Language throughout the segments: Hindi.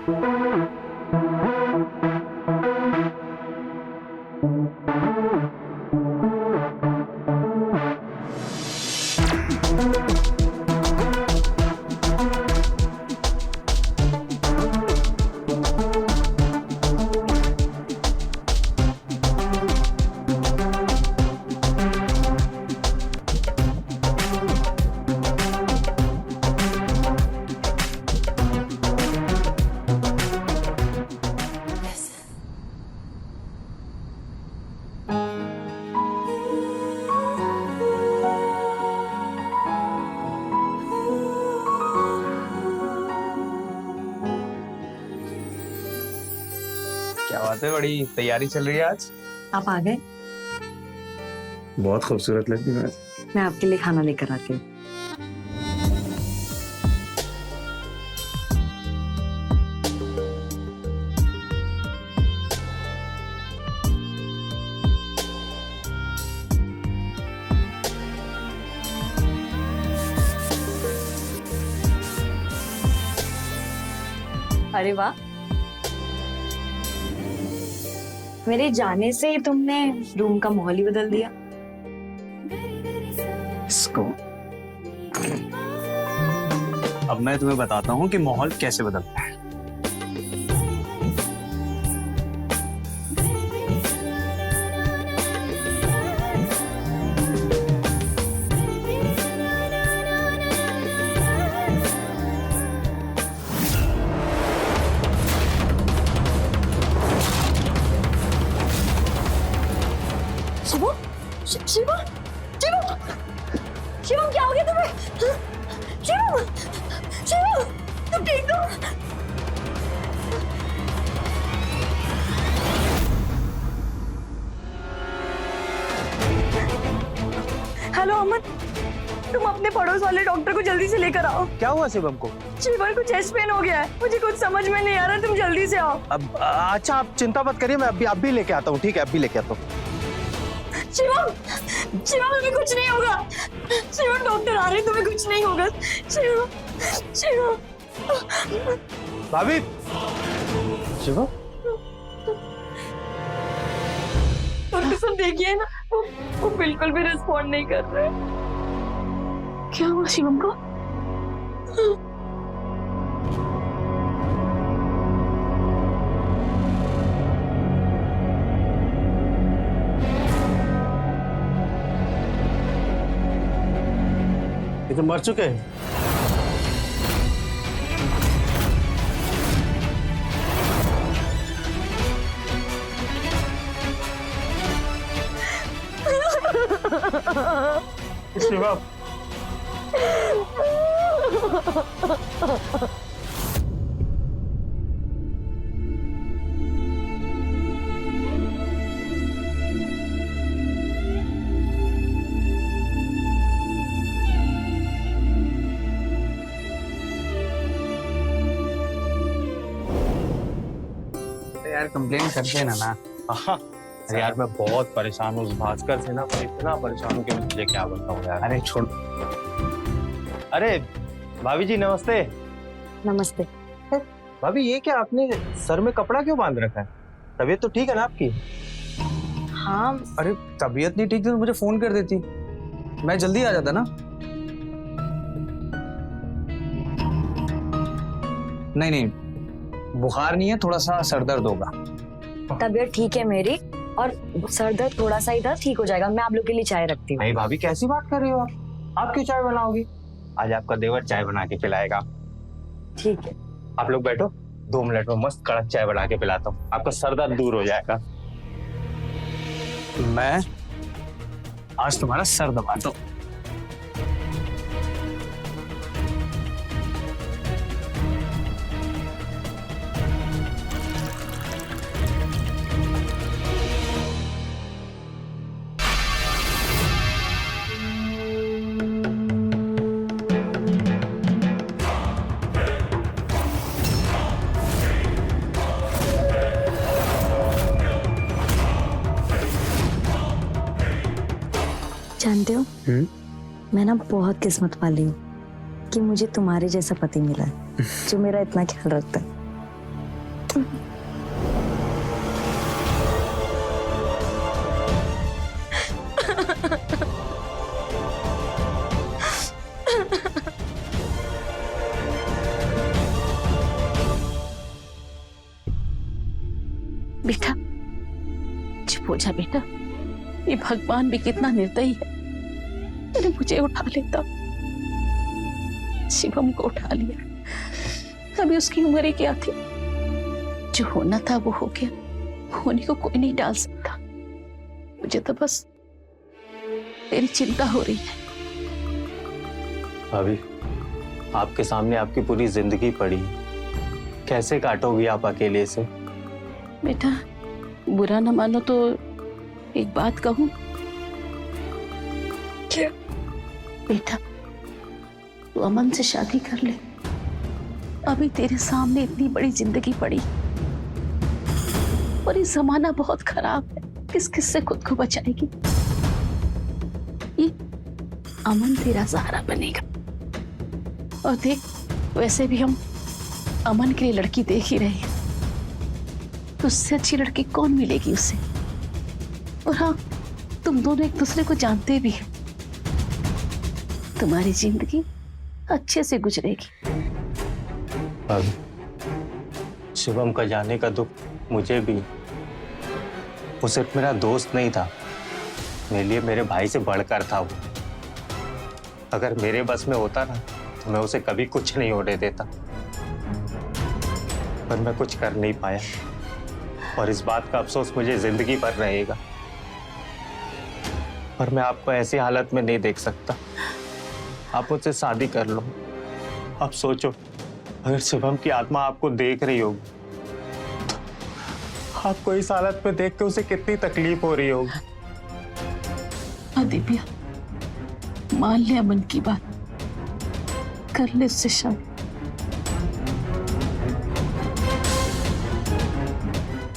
क्या बात है, बड़ी तैयारी चल रही है आज। आप आ गए। बहुत खूबसूरत लगती है। मैं आपके लिए खाना लेकर आती हूँ। अरे वाह, मेरे जाने से ही तुमने रूम का माहौल ही बदल दिया। इसको अब मैं तुम्हें बताता हूँ कि माहौल कैसे बदलता है। शिवम, शिवम, शिवम, शिवम क्या हो गया तुम्हें? शिवम, शिवम, तुम ठीक हो? हेलो अमन, तुम अपने पड़ोस वाले डॉक्टर को जल्दी से लेकर आओ। क्या हुआ शिवम को? शिवम को चेस्ट पेन हो गया है, मुझे कुछ समझ में नहीं आ रहा, तुम जल्दी से आओ। अब अच्छा, आप चिंता मत करिए, मैं अभी लेके आता हूँ। ठीक है, अभी लेके आता हूँ। शिवम, शिवम तुम्हें कुछ नहीं होगा। शिवम डॉक्टर आ रहे हैं, तुम्हें कुछ नहीं होगा। शिवम, शिवम। भाभी, शिवम, डॉक्टर साहब देखिए ना, वो बिल्कुल भी रिस्पॉन्ड नहीं कर रहे। क्या हुआ शिवम को? ये तो मर चुके हैं। शिवम, यार कंप्लेन करते हैं ना। हाँ अरे यार, मैं बहुत परेशान हूँ उस भास्कर से ना, मैं इतना परेशान हूँ कि मैं तुझे क्या बताऊँ यार। अरे छोड़। अरे भाभी जी नमस्ते। नमस्ते। भाभी ये क्या, आपने सर में कपड़ा क्यों बांध रखा है? तबीयत तो ठीक है ना आपकी? हाँ, अरे तबीयत नहीं ठीक थी तो मुझे फोन कर देती, मैं जल्दी आ जाता ना। नहीं नहीं, बुखार नहीं है, थोड़ा सा सर दर्द होगा। तबीयत ठीक है मेरी, और सर दर्द थोड़ा सा ही था, ठीक हो जाएगा। मैं आप लोग के लिए चाय रखती हूँ। नहीं भाभी, कैसी बात कर रही हो आप क्यों चाय बनाओगी? आज आपका देवर चाय बना के पिलाएगा। ठीक है, आप लोग बैठो, 2 मिनट में मस्त कड़क चाय बना के पिलाता हूँ, आपका सर दर्द दूर हो जाएगा। मैं आज तुम्हारा सर दबाता हूँ। जानते हो, मैं ना बहुत किस्मत वाली हूँ कि मुझे तुम्हारे जैसा पति मिला है जो मेरा इतना ख्याल रखता है। बेटा चुप हो जा बेटा, ये भगवान भी कितना निर्दयी है, अरे मुझे उठा लेता। शिवम को उठा लिया, अभी उसकी उम्र ही क्या थी। जो होना था वो हो गया, होने को कोई नहीं डाल सकता। मुझे तो बस तेरी चिंता हो रही है। भाभी, आपके सामने आपकी पूरी जिंदगी पड़ी है, कैसे काटोगी आप अकेले से? बेटा बुरा न मानो तो एक बात कहूं? क्या? बेटा तू अमन से शादी कर ले, अभी तेरे सामने इतनी बड़ी जिंदगी पड़ी और ये जमाना बहुत खराब है, किस किस से खुद को बचाएगी? ये अमन तेरा सहारा बनेगा। और देख वैसे भी हम अमन के लिए लड़की देख ही रहे हैं, तो उससे अच्छी लड़की कौन मिलेगी उसे? और हाँ, तुम दोनों एक दूसरे को जानते भी हो, तुम्हारी जिंदगी अच्छे से गुजरेगी। भाभी, शिवम का जाने का दुख मुझे भी। वो सिर्फ मेरा दोस्त नहीं था, मेरे लिए मेरे भाई से बढ़कर था वो। अगर मेरे बस में होता ना तो मैं उसे कभी कुछ नहीं होने देता, पर मैं कुछ कर नहीं पाया और इस बात का अफसोस मुझे जिंदगी भर रहेगा। पर मैं आपको ऐसी हालत में नहीं देख सकता। आप मुझसे शादी कर लो। अब सोचो, अगर शिवम की आत्मा आपको देख रही होगी तो आपको इस हालत में देख के उसे कितनी तकलीफ हो रही होगी। हाँ दिव्या, मान ले अमन की बात, कर ले उससे शादी।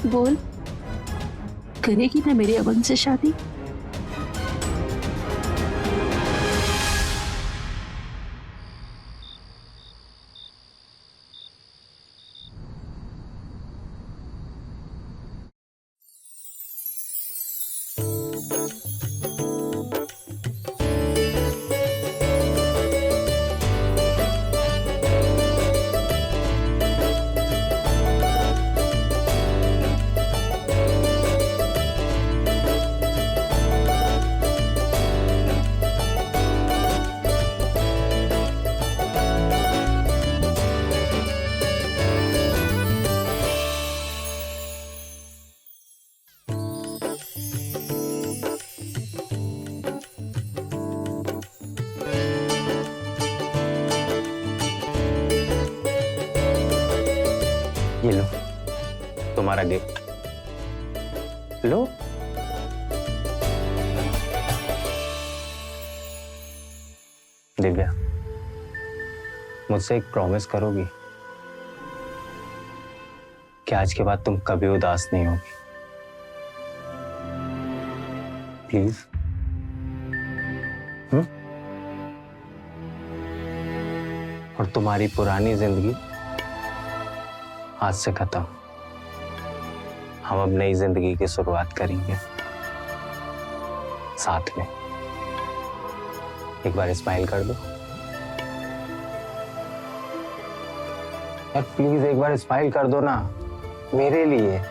बोल, करेगी ना मेरे अमन से शादी? ये लो तुम्हारा गिफ्ट, लो। दिव्या, मुझसे एक प्रॉमिस करोगी कि आज के बाद तुम कभी उदास नहीं होगी? प्लीज। और तुम्हारी पुरानी जिंदगी आज से खत्म, हम अब नई जिंदगी की शुरुआत करेंगे साथ में। एक बार स्माइल कर दो यार, प्लीज एक बार स्माइल कर दो ना मेरे लिए।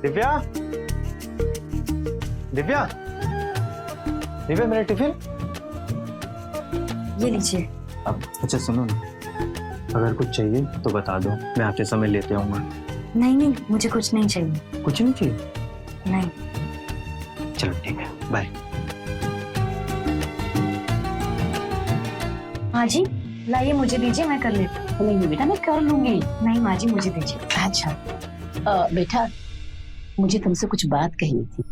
दिव्या, दिव्या, दिव्या, मेरा टिफिन। ये लीजिए। अब अच्छा सुनो ना, अगर कुछ चाहिए तो बता दो, मैं आपसे समय लेते आऊंगा। नहीं नहीं, मुझे कुछ नहीं चाहिए। कुछ नहीं चाहिए? नहीं। चलो ठीक है, बाय। माँ जी लाइए, मुझे दीजिए, मैं कर लेती हूँ। नहीं बेटा, मैं कर लूंगी। नहीं माँ जी, मुझे दीजिए। अच्छा बेटा, मुझे तुमसे कुछ बात कहनी थी।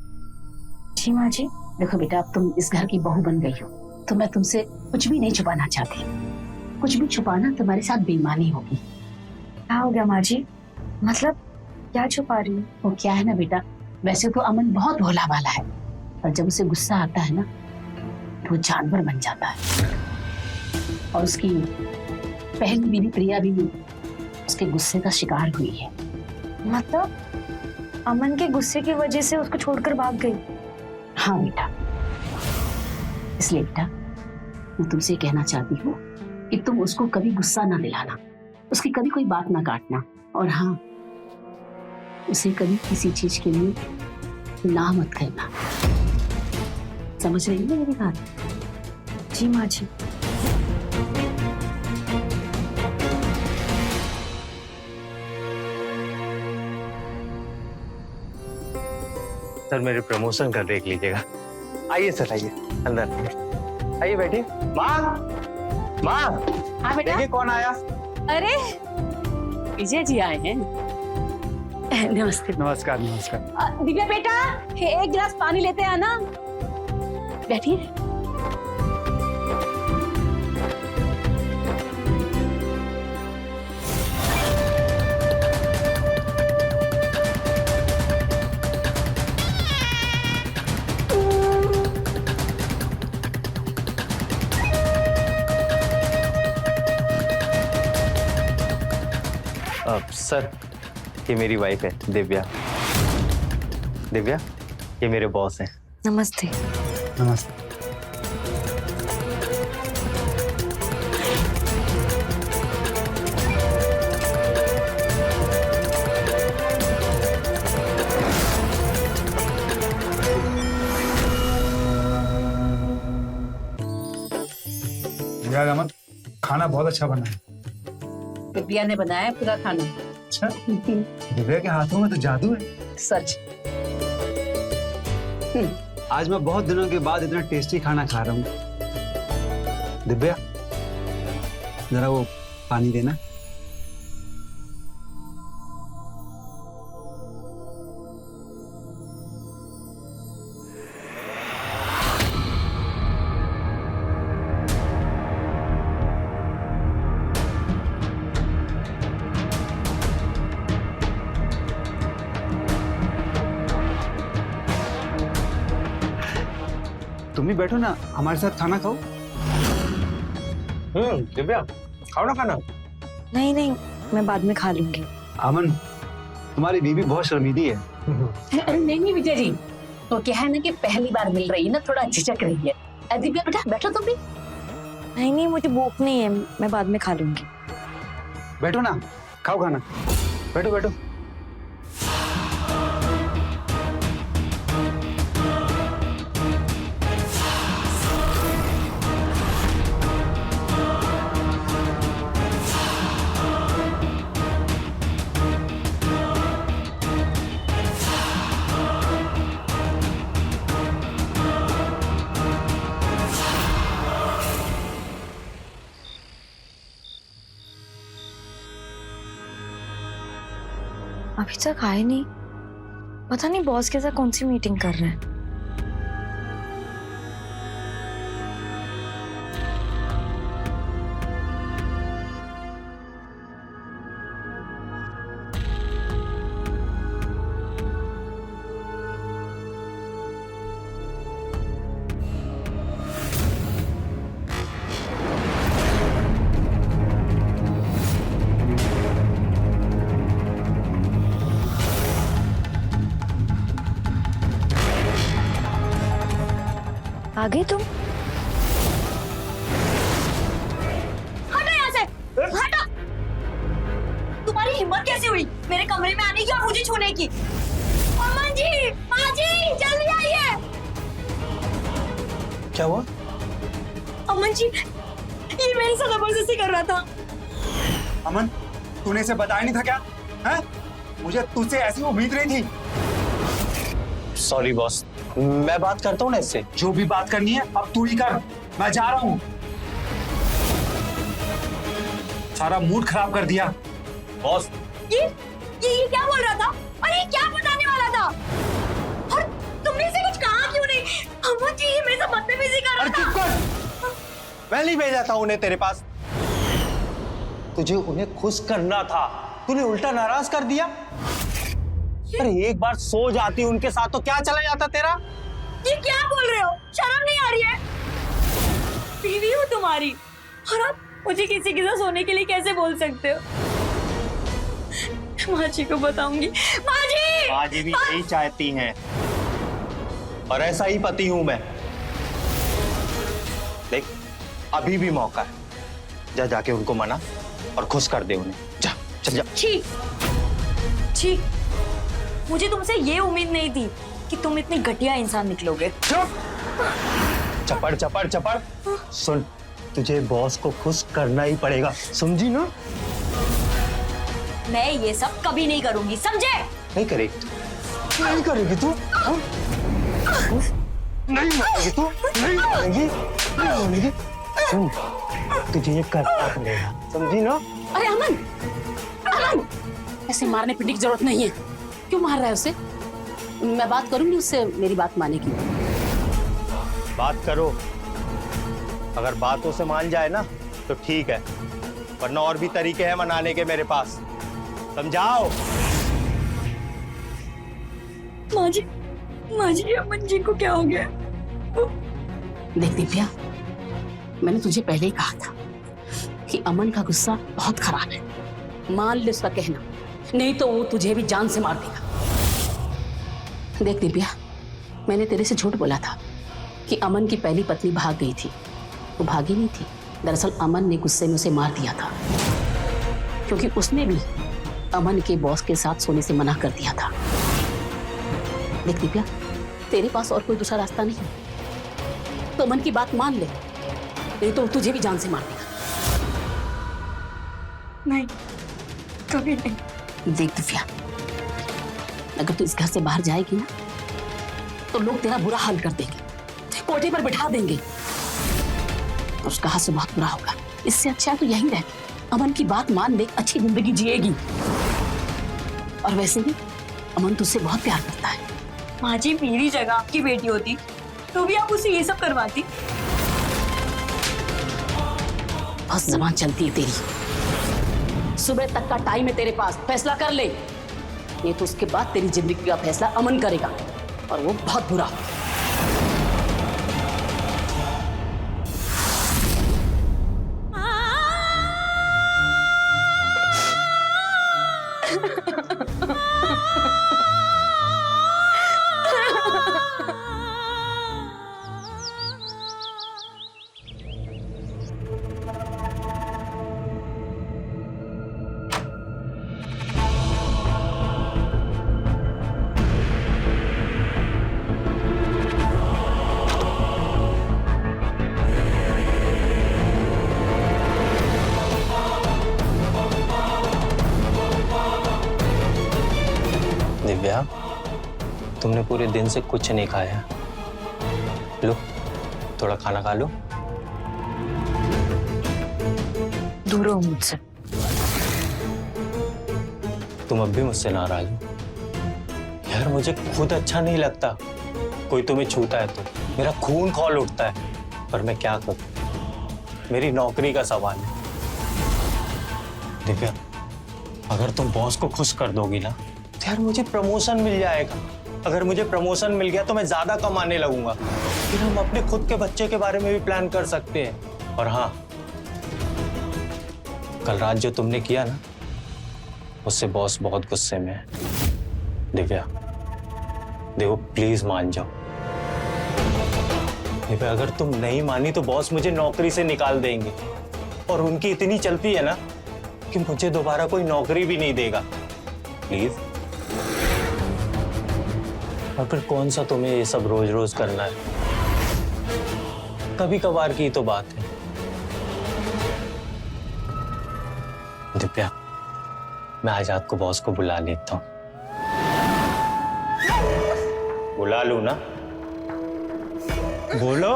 जी माँ जी। देखो बेटा, अब तुम इस घर की बहू बन गई हो, तो मैं तुमसे कुछ भी नहीं छुपाना चाहती। कुछ भी छुपाना तुम्हारे साथ बेईमानी होगी। क्या हो गया माँ जी? मतलब क्या छुपा रही हूँ? वो क्या है ना बेटा, वैसे तो अमन बहुत भोला भाला है, पर जब उसे गुस्सा आता है ना तो वो जानवर बन जाता है। और उसकी पहली बीवी प्रिया भी उसके गुस्से का शिकार हुई है। मतलब अमन के गुस्से की वजह से उसको छोड़कर भाग गई? हाँ बेटा, इसलिए बेटा मैं तुमसे कहना चाहती हूँ कि तुम उसको कभी गुस्सा ना दिलाना, उसकी कभी कोई बात ना काटना, और हाँ, उसे कभी किसी चीज के लिए ना मत करना। समझ रही है मेरी बात? जी माँ जी। सर मेरे प्रमोशन का देख लीजिएगा। आइए सर, आइए अंदर आइए, बैठिए। माँ, माँ, हाँ बेटा। देखिए कौन आया। अरे विजय जी आए हैं। नमस्ते। नमस्कार नमस्कार। दिव्या बेटा, एक गिलास पानी लेते हैं ना। बैठिए। सर ये मेरी वाइफ है दिव्या। दिव्या, ये मेरे बॉस हैं। नमस्ते। नमस्ते। यार अमन, खाना बहुत अच्छा बना है। दिव्या ने बनाया पूरा खाना। अच्छा, दिव्या के हाथों में तो जादू है। सच। आज मैं बहुत दिनों के बाद इतना टेस्टी खाना खा रहा हूँ। दिव्या, जरा वो पानी देना। तुम भी बैठो ना, हमारे साथ खाना खाओ। दिव्या, खाओ ना खाना। नहीं नहीं, मैं बाद में खा लूंगी। अमन, तुम्हारी बीवी बहुत शर्मीली है। अरे नहीं विजय जी, तो क्या है ना कि पहली बार मिल रही है ना, थोड़ा झिझक रही है। दिव्या बेटा बैठो तुम भी। नहीं नहीं, मुझे भूख नहीं है, मैं बाद में खा लूंगी। बैठो ना, खाओ खाना। बैठो बैठो। अभी तक आए नहीं, पता नहीं बॉस के साथ कौन सी मीटिंग कर रहे हैं। आ गए तुम? हटो यहाँ से, हटो। तुम्हारी हिम्मत कैसे हुई मेरे कमरे में आने की और मुझे छूने की? अमन जी, माँ जी, जल्दी आइए। क्या हुआ? अमन जी, ये मेरे साथ जबरदस्ती कर रहा था। अमन, तूने इसे बताया नहीं था क्या? हैं? मुझे तुझसे ऐसी उम्मीद नहीं थी। सॉरी बॉस, मैं बात करता हूँ ना इससे। जो भी बात करनी है अब तू ही कर, मैं जा रहा हूँ। सारा मूड खराब कर दिया। बॉस, ये क्या बोल रहा था और ये क्या बताने वाला था? और तुमने इसे कुछ कहा क्यों नहीं? अमन जी, ये मेरे साथ बदतमीजी कर अरे रहा चुप था। कर, मैं नहीं भेजा था उन्हें तेरे पास। तुझे उन्हें खुश करना था, तूने उल्टा नाराज कर दिया। अरे एक बार सो जाती उनके साथ तो क्या चला जाता तेरा। ये क्या बोल रहे हो? शर्म नहीं आ रही है? बीवी हूँ तुम्हारी और आप मुझे किसी के साथ सोने के लिए कैसे बोल सकते हो? माँ जी को बताऊंगी। माँ जी! माँ जी भी यही चाहती हैं और ऐसा ही पति हूं मैं। देख, अभी भी मौका है, जा जाके उनको मना और खुश कर दे उन्हें। जा, चल जा। छी, छी, मुझे तुमसे ये उम्मीद नहीं थी कि तुम इतने घटिया इंसान निकलोगे। चपड़ चपड़ चपड़। सुन, तुझे बॉस को खुश करना ही पड़ेगा, समझी ना? मैं ये सब कभी नहीं करूंगी, समझे? नहीं करेगी तू, नहीं करेगी तू, हाँ? नहीं मानेगी तू, नहीं मानेगी, नहीं मानेगी। सुन, तुझे ये करना पड़ेगा, समझी ना? अरे अमन, अमन, ऐसे मारने पीटने की जरूरत नहीं है। क्यों मार रहा है उसे? मैं बात करूंगी उससे, मेरी बात मानेगी। बात करो, अगर बातों से मान जाए ना तो ठीक है, वरना और भी तरीके हैं मनाने के मेरे पास। समझाओ। माँ जी, अमन जी को क्या हो गया? देख दिव्या, मैंने तुझे पहले ही कहा था कि अमन का गुस्सा बहुत खराब है। मान ले उसका कहना, नहीं तो वो तुझे भी जान से मार देगा। देख दिव्या, मैंने तेरे से झूठ बोला था कि अमन की पहली पत्नी भाग गई थी। वो भागी नहीं थी, दरअसल अमन ने गुस्से में उसे मार दिया था, क्योंकि उसने भी अमन के बॉस के साथ सोने से मना कर दिया था। देख दिव्या, तेरे पास और कोई दूसरा रास्ता नहीं है, तो अमन की बात मान ले, नहीं तो तुझे भी जान से मार देगा। नहीं, कभी नहीं। देख दिव्या, अगर तू इस घर से बाहर जाएगी ना तो लोग तेरा बुरा हाल कर देंगे, कोठे पर बिठा देंगे, तो उसका हाथ से बहुत बुरा होगा। इससे अच्छा है तो यहीं रह, अमन की बात मान ले, अच्छी जिंदगी जिएगी। और वैसे भी अमन तुझसे बहुत प्यार करता है। माँ जी, मेरी जगह आपकी बेटी होती तो भी आप उसे ये सब करवाती? बस जबान चलती है तेरी। सुबह तक का टाइम है तेरे पास, फैसला कर ले, नहीं तो उसके बाद तेरी जिंदगी का फैसला अमन करेगा, और वो बहुत बुरा। दिव्या, तुमने पूरे दिन से कुछ नहीं खाया। लो, थोड़ा खाना खा लो। दूर हो मुझसे। तुम अब भी मुझसे नाराज हो? यार, मुझे खुद अच्छा नहीं लगता कोई तुम्हें छूता है तो मेरा खून खौल उठता है, पर मैं क्या करूं, मेरी नौकरी का सवाल है। दिव्या, अगर तुम बॉस को खुश कर दोगी ना तो यार मुझे प्रमोशन मिल जाएगा। अगर मुझे प्रमोशन मिल गया तो मैं ज्यादा कमाने लगूंगा, फिर हम अपने खुद के बच्चे के बारे में भी प्लान कर सकते हैं। और हाँ, कल रात जो तुमने किया ना, उससे बॉस बहुत गुस्से में है। दिव्या, देखो प्लीज मान जाओ। दिव्या, अगर तुम नहीं मानी तो बॉस मुझे नौकरी से निकाल देंगे, और उनकी इतनी चलती है ना कि मुझे दोबारा कोई नौकरी भी नहीं देगा। प्लीज। और फिर कौन सा तुम्हें ये सब रोज रोज करना है? कभी कभार की तो बात है। दिव्या, मैं आजाद को बॉस को बुला लेता हूँ। बुला लूं ना? बोलो,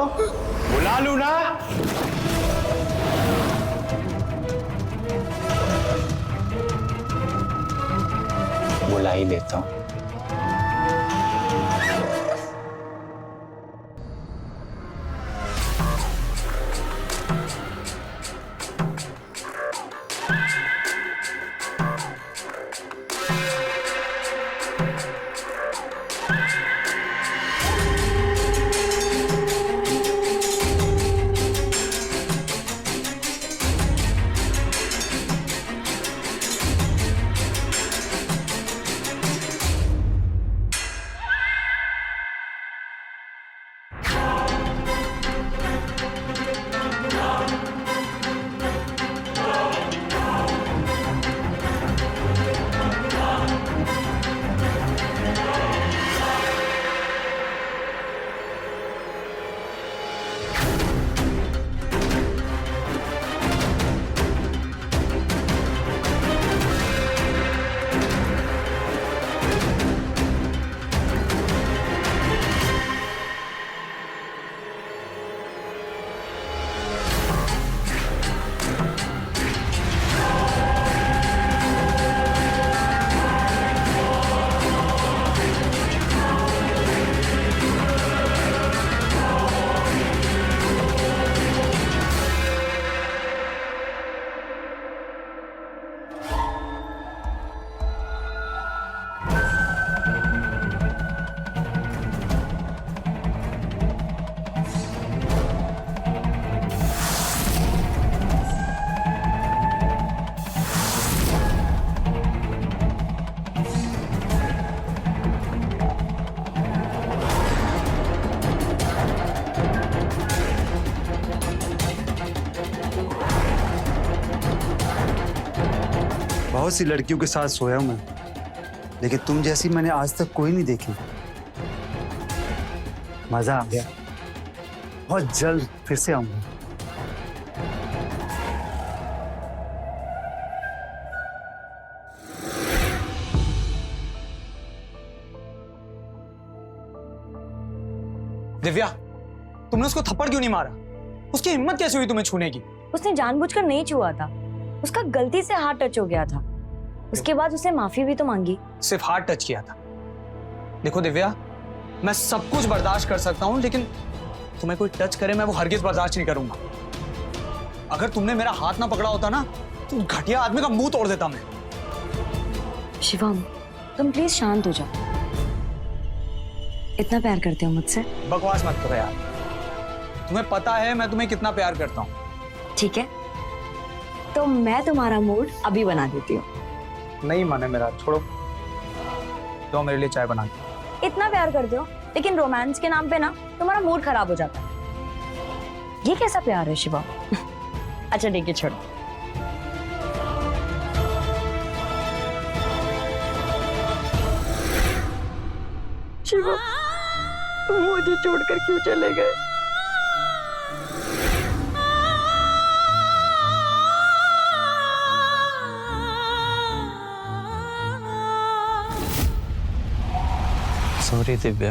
बुला लूं ना? बुला ही लेता हूँ। बहुत सी लड़कियों के साथ सोया हूं मैं, लेकिन तुम जैसी मैंने आज तक कोई नहीं देखी। मजा आ गया। बहुत जल्द फिर से आऊंगा। दिव्या, तुमने उसको थप्पड़ क्यों नहीं मारा? उसकी हिम्मत कैसे हुई तुम्हें छूने की? उसने जानबूझकर नहीं छुआ था, उसका गलती से हाथ टच हो गया था। उसके बाद उसने माफी भी तो मांगी। सिर्फ हाथ टच किया था। देखो दिव्या, मैं सब कुछ बर्दाश्त कर सकता हूँ, लेकिन तुम्हें कोई टच करे मैं वो हरगिज बर्दाश्त नहीं करूंगा। अगर तुमने मेरा हाथ ना पकड़ा होता ना, तो घटिया आदमी का मुंह तोड़ देता मैं। शिवम, तुम प्लीज शांत हो जाओ। इतना प्यार करते हो मुझसे? बकवास मत करो यार। तुम्हें पता है मैं तुम्हें कितना प्यार करता हूँ। ठीक है, तो मैं तुम्हारा मूड अभी बना देती हूँ। नहीं माने मेरा, छोड़ो। तो मेरे लिए चाय बना के। इतना प्यार करते हो, लेकिन रोमांस के नाम पे ना तुम्हारा मूड खराब हो जाता है। ये कैसा प्यार है शिवा? अच्छा ठीक है, छोड़ो। शिवा, तुम मुझे छोड़कर क्यों चले गए? Sorry Divya,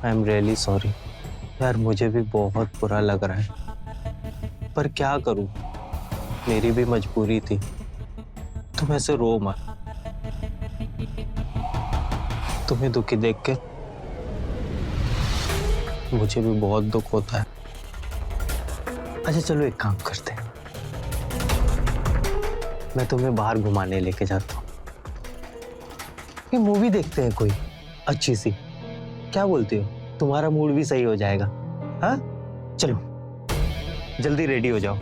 I am really sorry. यार मुझे भी बहुत बुरा लग रहा है, पर क्या करूं, मेरी भी मजबूरी थी। तुम ऐसे रो मत। तुम्हें दुखी देख के मुझे भी बहुत दुख होता है। अच्छा चलो एक काम करते हैं, मैं तुम्हें बाहर घुमाने लेके जाता हूँ। ये मूवी देखते हैं कोई अच्छी सी, क्या बोलती हो? तुम्हारा मूड भी सही हो जाएगा। हाँ चलो जल्दी रेडी हो जाओ।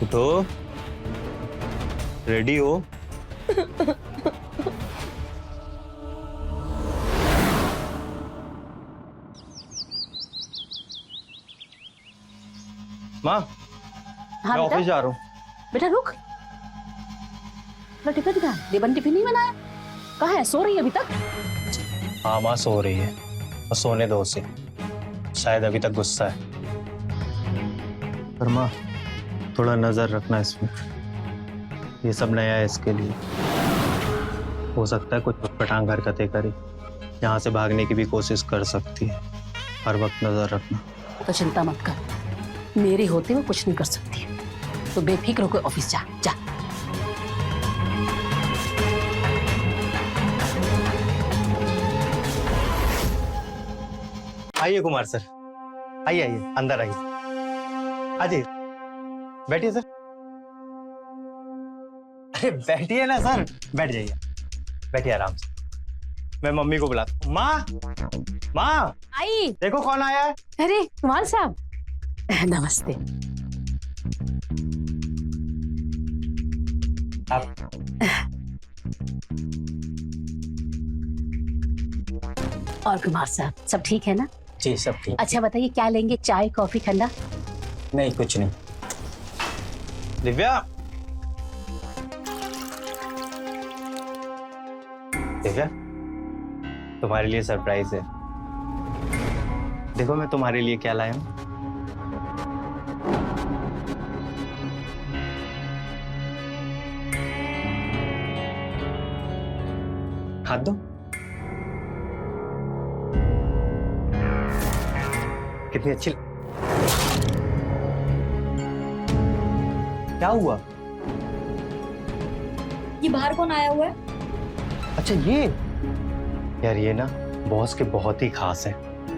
उठो, रेडी हो। माँ, हाँ मैं बेटा, ऑफिस जा रहा हूँ। बेटा रुक, टिफिन दिखा। देवन टिफिन नहीं बनाया? कहाँ है? सो रही है अभी तक? हाँ माँ सो रही है, और सोने दो उसे। शायद अभी तक गुस्सा है। पर माँ, थोड़ा नजर रखना इसमें, ये सब नया है इसके लिए। हो सकता है कुछ पटांग हरकतें करे, यहाँ से भागने की भी कोशिश कर सकती है। हर वक्त नजर रखना। तो चिंता मत कर, मेरे होते हुए कुछ नहीं कर सकती। तो बेफिक्र होकर ऑफिस जा जा। आइए कुमार सर, आइए आइए, अंदर आइए। आइए, बैठिए सर। अरे बैठिए ना सर, बैठ जाइए, बैठिए आराम से। मैं मम्मी को बुलाता हूँ। माँ, माँ, आई। देखो कौन आया है। अरे कुमार साहब, नमस्ते। आप और कुमार साहब, सब ठीक है ना? जी सब ठीक। अच्छा बताइए, क्या लेंगे? चाय, कॉफी, ठंडा? नहीं कुछ नहीं। दिव्या, दिव्या, तुम्हारे लिए सरप्राइज है। देखो मैं तुम्हारे लिए क्या लाया हूं। हाथ दो। कितनी अच्छी। क्या हुआ? ये बाहर कौन आया हुआ है? अच्छा ये यार, ये ना बॉस के बहुत ही खास है।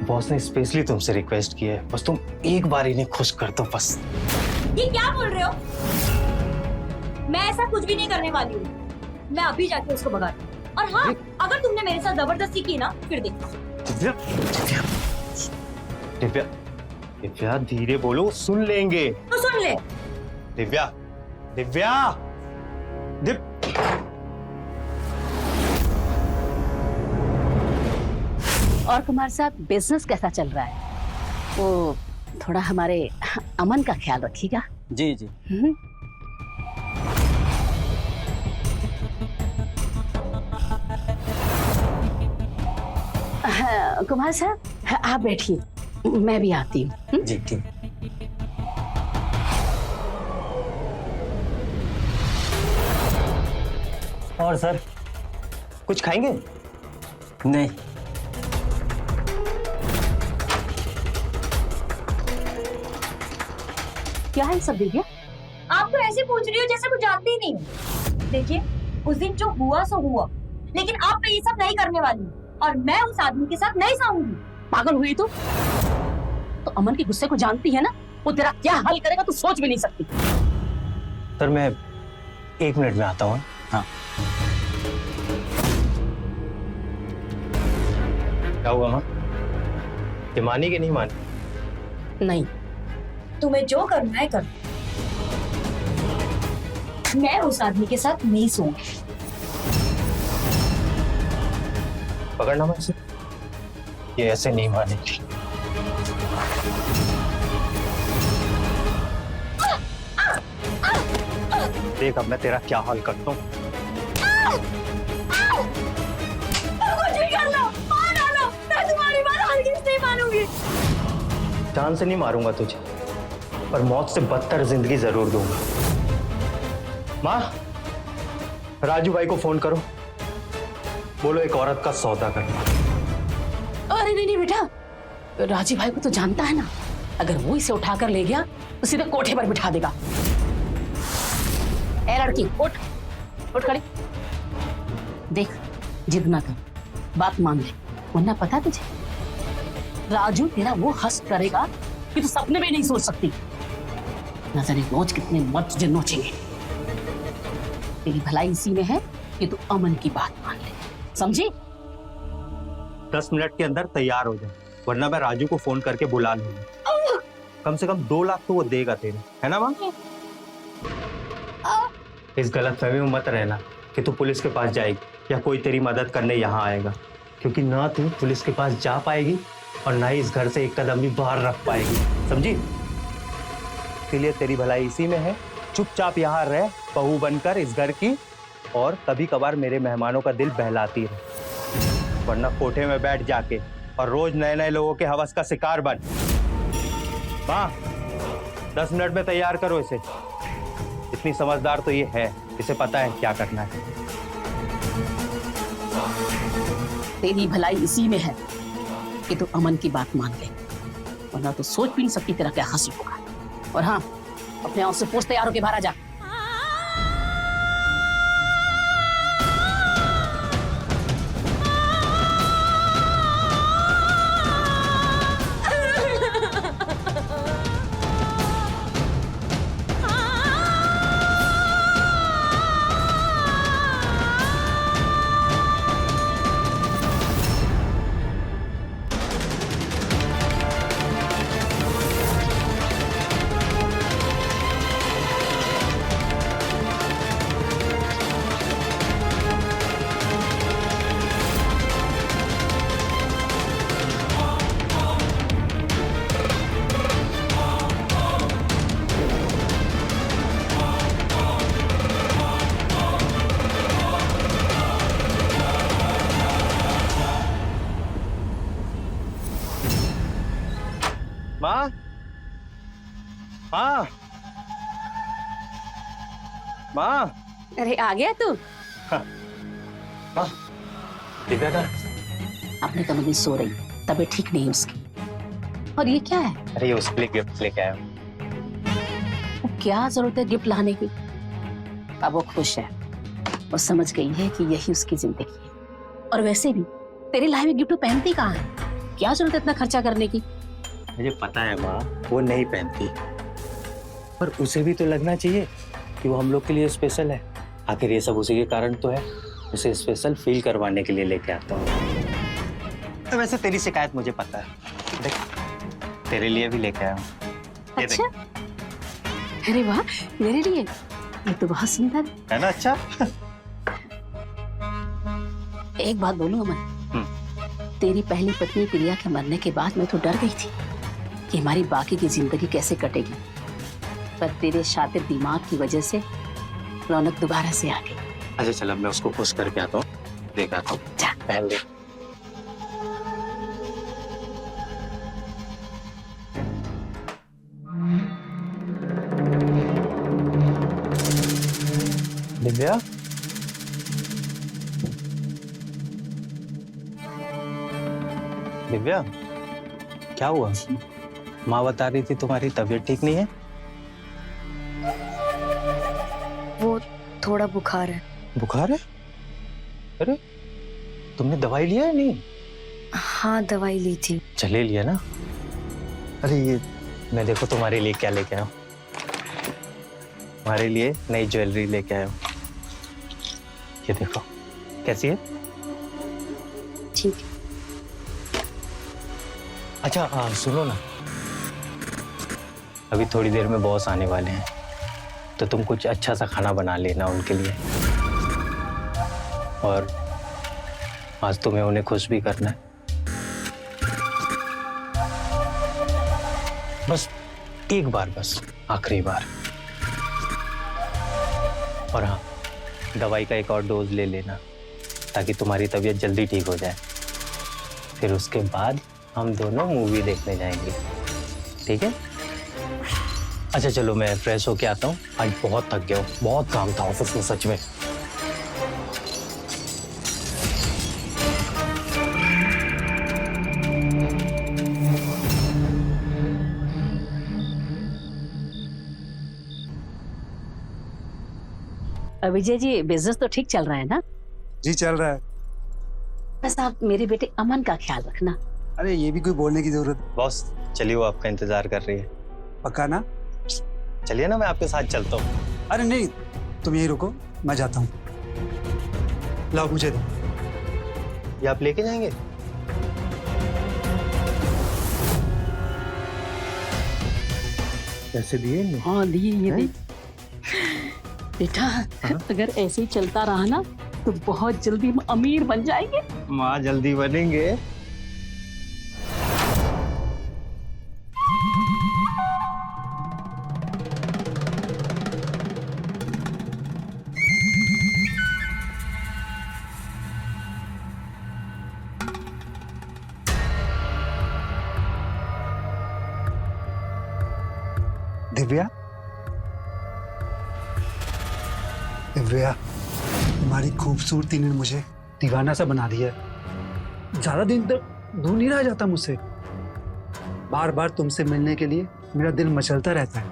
बॉस ने स्पेशली तुमसे रिक्वेस्ट की है, बस तुम एक बार इन्हें खुश कर दो बस। ये क्या बोल रहे हो? मैं ऐसा कुछ भी नहीं करने वाली हूँ। मैं अभी जाके उसको भगाती हूँ। और हाँ, अगर तुमने मेरे साथ जबरदस्ती की ना, फिर देखो। दिव्या, दिव्या, दिव्या, दिव्या धीरे बोलो, सुन लेंगे। तो सुन ले। दिव्या, दिव्या, और कुमार साहब, बिजनेस कैसा चल रहा है? वो थोड़ा हमारे अमन का ख्याल रखिएगा। जी जी। हाँ, कुमार साहब आप बैठिए, मैं भी आती हूँ। जी ठीक। और सर कुछ खाएंगे? नहीं। क्या है सब दिव्या? आप तो ऐसे पूछ रही हो जैसे कुछ जानती ही नहीं हो। देखिए, उस दिन जो हुआ सो हुआ, लेकिन अब मैं ये सब नहीं करने वाली हूँ और मैं उस आदमी के साथ नहीं साऊंगी। पागल हुई तू? तो अमन के गुस्से को जानती है ना, वो तेरा क्या हल करेगा तू सोच भी नहीं सकती। सर मैं 1 मिनट में आता हूँ। हाँ। क्या हुआ माँ? ये मानी कि नहीं मानी? नहीं, तुम्हें जो करना है करो। मैं उस आदमी के साथ नहीं सोऊंगी। पकड़ना मैं इसे। ये ऐसे नहीं मानेगी। देख अब मैं तेरा क्या हाल करता हूँ। कुछ भी कर लो, मार डालो, मैं तुम्हारी बात हरगिज़ नहीं मानूंगी। जान से नहीं मारूंगा तुझे, पर मौत से बदतर जिंदगी जरूर दूंगा। माँ, राजू भाई को फोन करो, बोलो एक औरत का सौदा करना। अरे नहीं नहीं बेटा, राजीव भाई को तो जानता है ना, अगर वो इसे उठाकर ले गया तो सीधे कोठे पर बिठा देगा। ए लड़की, उठ उठ खड़ी। देख, जिद ना कर, बात मान ले, वरना पता तुझे राजू तेरा वो हस्त करेगा कि तू सपने में नहीं सोच सकती। न जाने रोज कितने मर्द तुझे नोचेंगे। तेरी भलाई इसी में है कि तू अमन की बात मान ले, समझी? 10 मिनट के अंदर तैयार हो जाए, वरना मैं राजू को फोन करके बुला लूंगा। कम से कम 2 लाख तो वो देगा तेरे, है ना माँ? इस गलतफहमी में मत रहना कि तू पुलिस के पास जाएगी या कोई तेरी मदद करने यहाँ आएगा, क्योंकि ना तू पुलिस के पास जा पाएगी और ना ही इस घर से एक कदम भी बाहर रख पाएगी, समझी? इसलिए तेरी भलाई इसी में है, चुपचाप यहाँ रह, बहू बनकर इस घर की, और कभी कभार मेरे मेहमानों का दिल बहलाती रहे, वरना कोठे में बैठ जाके और रोज नए नए लोगों के हवस का शिकार बन। माँ 10 मिनट में तैयार करो इसे। इतनी समझदार तो ये है, इसे पता है क्या करना है। तेरी भलाई इसी में है कि तू अमन की बात मान ले, वरना तो सोच भी नहीं सकती तेरा क्या हंसी होगा। और हाँ, अपने आप से पोस्ट तैयार होके बाहर आ जा। माँ, माँ, माँ। अरे आ गया तू? माँ, दिव्या का? अपने कमरे में सो रही, तबीयत ठीक नहीं उसकी। और ये क्या है? अरे ये उसके लिए गिफ्ट लेके आया हूँ। क्या जरूरत है गिफ्ट लाने की? अब वो खुश है और समझ गई है कि यही उसकी जिंदगी है। और वैसे भी तेरी लाइफ में गिफ्ट पहनती कहाँ है? क्या जरूरत है इतना खर्चा करने की? मुझे पता है माँ, वो नहीं पहनती, पर उसे भी तो लगना चाहिए कि वो हम लोग के लिए स्पेशल है। आखिर ये सब उसी के कारण तो है। उसे स्पेशल फील करवाने के लिए लेके आता हूँ। तो वैसे तेरी शिकायत मुझे पता है, देख तेरे लिए भी लेके आया हूँ। अच्छा, अरे वाह, मेरे लिए? ये तो बहुत सुंदर है ना? अच्छा। एक बात बोलूं अमन, तेरी पहली पत्नी प्रिया के मरने के बाद मैं तो डर गई थी कि हमारी बाकी की जिंदगी कैसे कटेगी, पर तेरे शातिर दिमाग की वजह से रौनक दोबारा से आ गई। अच्छा चलो, मैं उसको खुश करके आता हूँ, देख आता हूँ। पहन ले। दिव्या, दिव्या, क्या हुआ? माँ बता रही थी तुम्हारी तबीयत ठीक नहीं है। वो थोड़ा बुखार है। बुखार है? अरे तुमने दवाई लिया है? नहीं? हाँ, दवाई ली थी। चले लिया ना? अरे ये मैं देखो तुम्हारे लिए क्या लेके आया हूँ। तुम्हारे लिए नई ज्वेलरी लेके आया हूँ। ये देखो कैसी है? ठीक है। अच्छा हाँ, सुनो ना, अभी थोड़ी देर में बॉस आने वाले हैं, तो तुम कुछ अच्छा सा खाना बना लेना उनके लिए। और आज तुम्हें उन्हें खुश भी करना है। बस एक बार, बस आखिरी बार। और हाँ, दवाई का एक और डोज ले लेना ताकि तुम्हारी तबीयत जल्दी ठीक हो जाए। फिर उसके बाद हम दोनों मूवी देखने जाएंगे, ठीक है? अच्छा चलो, मैं फ्रेश होके आता हूँ। आज बहुत थक गया हूँ, बहुत काम था ऑफिस में सच में। विजय जी, बिजनेस तो ठीक चल रहा है ना? जी चल रहा है। बस आप मेरे बेटे अमन का ख्याल रखना। अरे ये भी कोई बोलने की जरूरत? बॉस चलिए, वो आपका इंतजार कर रही है। पक्का ना? चलिए ना, मैं आपके साथ चलता हूँ। अरे नहीं, तुम यही रुको, मैं जाता हूँ। लाओ मुझे दो। ये आप लेके जाएंगे? पैसे दिए नहीं? हाँ दिए, ये दे। बेटा अगर ऐसे ही चलता रहा ना तो बहुत जल्दी हम अमीर बन जाएंगे। माँ जल्दी बनेंगे। दिव्या, दिव्या, तुम्हारी खूबसूरती ने मुझे दीवाना सा बना दिया है। ज्यादा दिन तक दूर नहीं रहा जाता मुझसे। बार बार तुमसे मिलने के लिए मेरा दिल मचलता रहता है।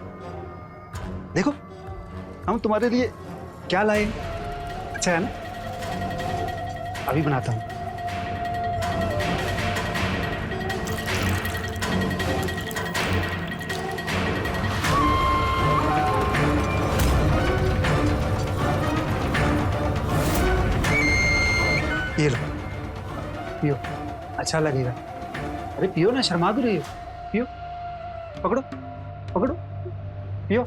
देखो हम तुम्हारे लिए क्या लाए, अच्छा है ना? अभी बनाता हूँ। ये लो, पियो, अच्छा लगेगा। अरे पियो ना, शर्मा क्यों रही हो? पियो, पकड़ो पकड़ो, पियो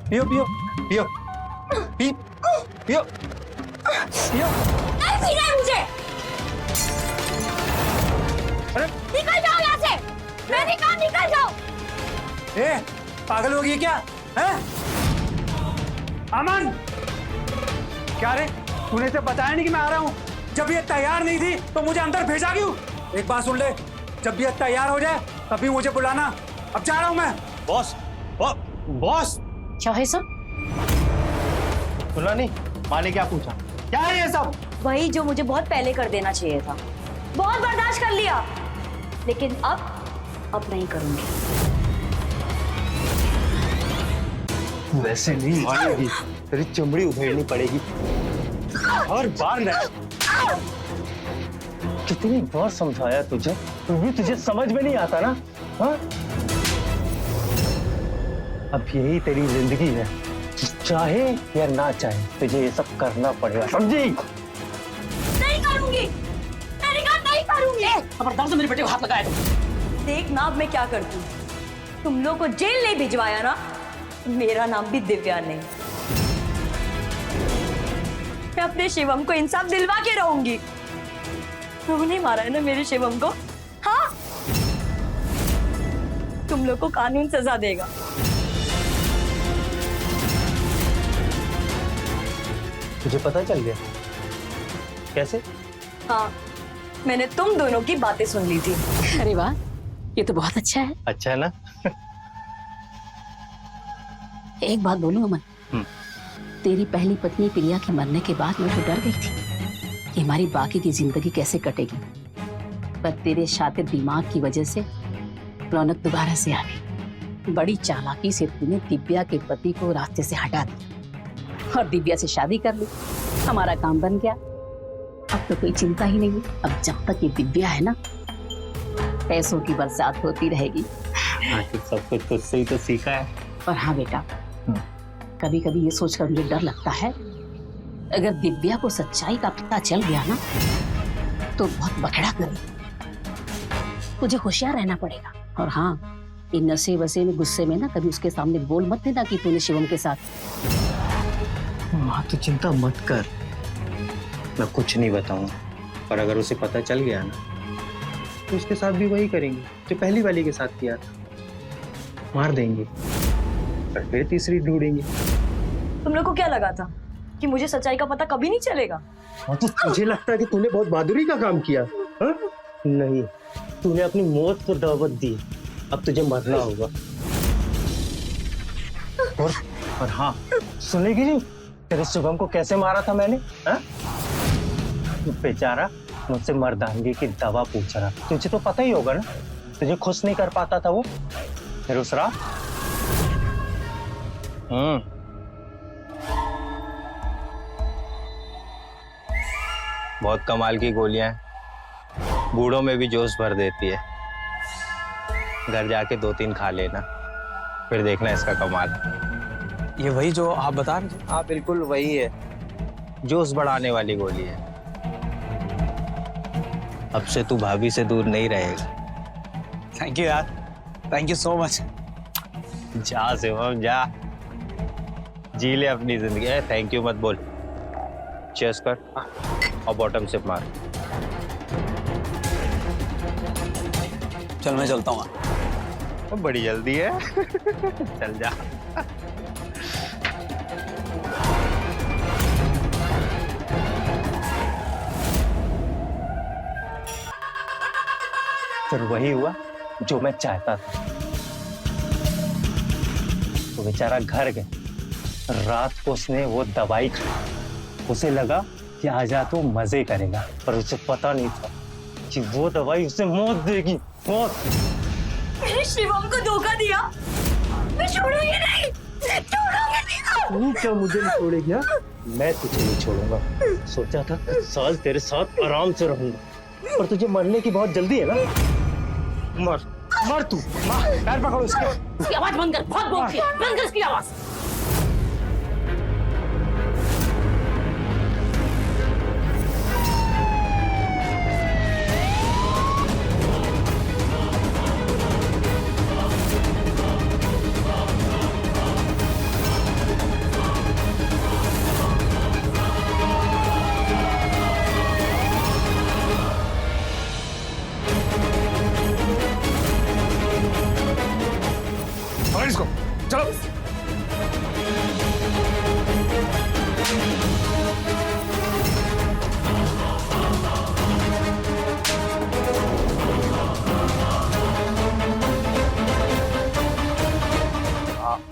पियो पियो पियो पी पियो पियो। नहीं पीना है मुझे। अरे निकल जाओ यहाँ से, मैंने कहा निकल जाओ। ए, पागल हो गई क्या? हैं? अमन, क्या रे, तूने इसे बताया नहीं कि मैं आ रहा हूँ? जब ये तैयार नहीं थी तो मुझे अंदर भेजा क्यों? एक बात सुन ले, जब ये तैयार हो जाए तभी मुझे बुलाना। अब जा रहा हूँ मैं। बॉस, बॉस, क्या है सब? सुना नहीं? माँ ने क्या पूछा? क्या है ये सब? वही जो मुझे बहुत पहले कर देना चाहिए था। बहुत बर्दाश्त कर लिया, लेकिन अब नहीं करूंगी। वैसे नहीं मानेगी, तेरी चमड़ी उधेड़नी पड़ेगी। हर बार ना, कितनी बार समझाया तुझे, तुझे समझ में नहीं आता ना? हाँ? अब यही तेरी जिंदगी है, चाहे या ना चाहे तुझे ये सब करना पड़ेगा, समझी? नहीं करूंगी, मैंने कहा नहीं करूंगी। खबरदार से मेरे बेटे को हाथ लगाया तुम। देख ना अब मैं क्या करती हूँ। तुम लोग को जेल नहीं भिजवाया ना, मेरा नाम भी दिव्या नहीं। मैं अपने शिवम को इंसाफ दिलवा के रहूंगी। उन्होंने मारा है ना मेरे शिवम को, हाँ? तुम लोग को कानून सजा देगा। तुझे पता चल गया? कैसे? हाँ, मैंने तुम दोनों की बातें सुन ली थी। अरे वाह, ये तो बहुत अच्छा है। अच्छा है ना? एक बात बोलूं अमन, तेरी पहली पत्नी प्रिया के मरने के बाद मैं तो डर गई थी कि हमारी बाकी की जिंदगी कैसे कटेगी, पर तेरे शातिर दिमाग की वजह से रौनक दोबारा से आ गई। बड़ी चालाकी से तूने दिव्या के पति को रास्ते से हटा दिया और दिव्या से शादी कर ली। हमारा काम बन गया। अब तो कोई चिंता ही नहीं। अब जब तक ये दिव्या है ना, पैसों की बरसात होती रहेगी। आखिर सब कुछ तुझसे ही तो सीखा है। और हाँ बेटा, कभी कभी ये सोचकर मुझे डर लगता है, अगर दिव्या को सच्चाई का पता चल गया ना तो बहुत बखेड़ा करेगी। तुझे होशियार रहना पड़ेगा। और हाँ, इन नशे वसे में गुस्से में ना कभी उसके सामने बोल मत देना कि तूने शिवम के साथ। माँ तो चिंता मत कर, मैं कुछ नहीं बताऊंगा। पर अगर उसे पता चल गया ना तो उसके साथ भी वही करेंगे जो पहली वाली के साथ किया था, मार देंगे और फिर तीसरी ढूंढेंगे। तुम लोग को क्या लगा था कि मुझे सच्चाई का पता कभी नहीं चलेगा? हाँ, तो तुझे लगता है कि तूने बहुत बहादुरी का काम किया? हाँ? नहीं, तूने अपनी मौत को दावत दी। अब तुझे मरना होगा। और हाँ, सुनेगी नहीं तेरे शुभम को कैसे मारा था मैंने? हाँ? बेचारा मुझसे मर्दानगी की दवा पूछ रहा। तुझे तो पता ही होगा ना, तुझे खुश नहीं कर पाता था वो। फिर उस रात बहुत कमाल की गोलियां हैं, बूढ़ों में भी जोश भर देती है। घर जाके 2-3 खा लेना, फिर देखना इसका कमाल। ये वही जो आप बता रहे थे? हाँ बिल्कुल वही है, जोश बढ़ाने वाली गोली है। अब से तू भाभी से दूर नहीं रहेगा। थैंक यू यार, थैंक यू सो मच। जा शिवम जा, जी ले अपनी जिंदगी। थैंक यू मत बोल, चेस कर और बॉटम सिप मार। चल मैं चलता हूँ। बड़ी जल्दी है। चल जा। फिर वही हुआ जो मैं चाहता था। बेचारा घर गया। रात को उसने वो दवाई खाई। उसे लगा कि आज तो मजे करेगा, पर उसे पता नहीं था कि वो दवाई उसे मौत देगी। मौत। मैंने शिवम को धोखा दिया। मैं छोड़ूंगी नहीं, छोड़ूंगी नहीं। तू क्या मुझे नहीं छोड़ेगी? मैं तुझे नहीं छोड़ूंगा। सोचा था कुछ साल तेरे साथ आराम से रहूंगा, पर तुझे मरने की बहुत जल्दी है ना। मर मर तू, पैर पकड़ो इसके। इसकी आवाज बंद कर, बहुत बोलती है, बंद कर इसकी आवाज। इसको चलो।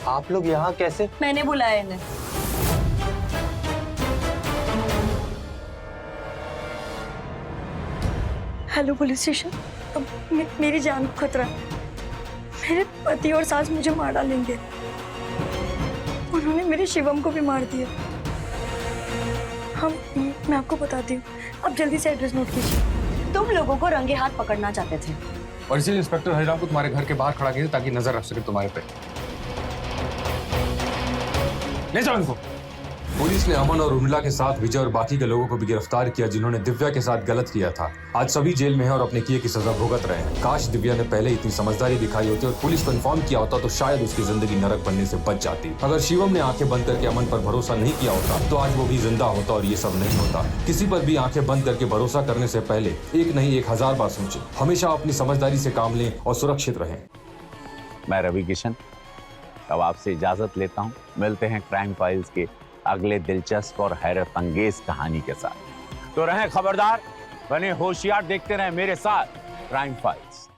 आप लोग यहाँ कैसे? मैंने बुलाया इन्हें। हेलो पुलिस स्टेशन, अब मेरी जान को खतरा है। मेरे पति और सास मुझे मार डालेंगे। उन्होंने मेरे शिवम को भी मार दिया। मैं आपको बताती हूँ, आप जल्दी से एड्रेस नोट कीजिए। तुम लोगों को रंगे हाथ पकड़ना चाहते थे और इसीलिए इंस्पेक्टर हरिराम को तुम्हारे घर के बाहर खड़ा किया ताकि नजर रख सके तुम्हारे पे। ले जाओ इनको। पुलिस ने अमन और उर्मिला के साथ विजय और बाकी के लोगों को भी गिरफ्तार किया जिन्होंने दिव्या के साथ गलत किया था। आज सभी जेल में हैं और अपने किए की सजा भुगत रहे हैं। काश दिव्या ने पहले इतनी समझदारी दिखाई होती और पुलिस को इन्फॉर्म किया होता तो शायद उसकी जिंदगी नरक बनने से बच जाती। अगर शिवम ने आंखें बंद करके अमन पर भरोसा नहीं किया होता तो आज वो भी जिंदा होता और ये सब नहीं होता। किसी पर भी आंखें बंद करके भरोसा करने से पहले एक नहीं 1000 बार सोचें। हमेशा अपनी समझदारी से काम लें और सुरक्षित रहें। मैं रवि किशन अब आपसे इजाजत लेता हूँ। मिलते हैं क्राइम फाइल्स के अगले दिलचस्प और हैरत अंगेज कहानी के साथ। तो रहें खबरदार, बने होशियार, देखते रहें मेरे साथ क्राइम फाइल्स।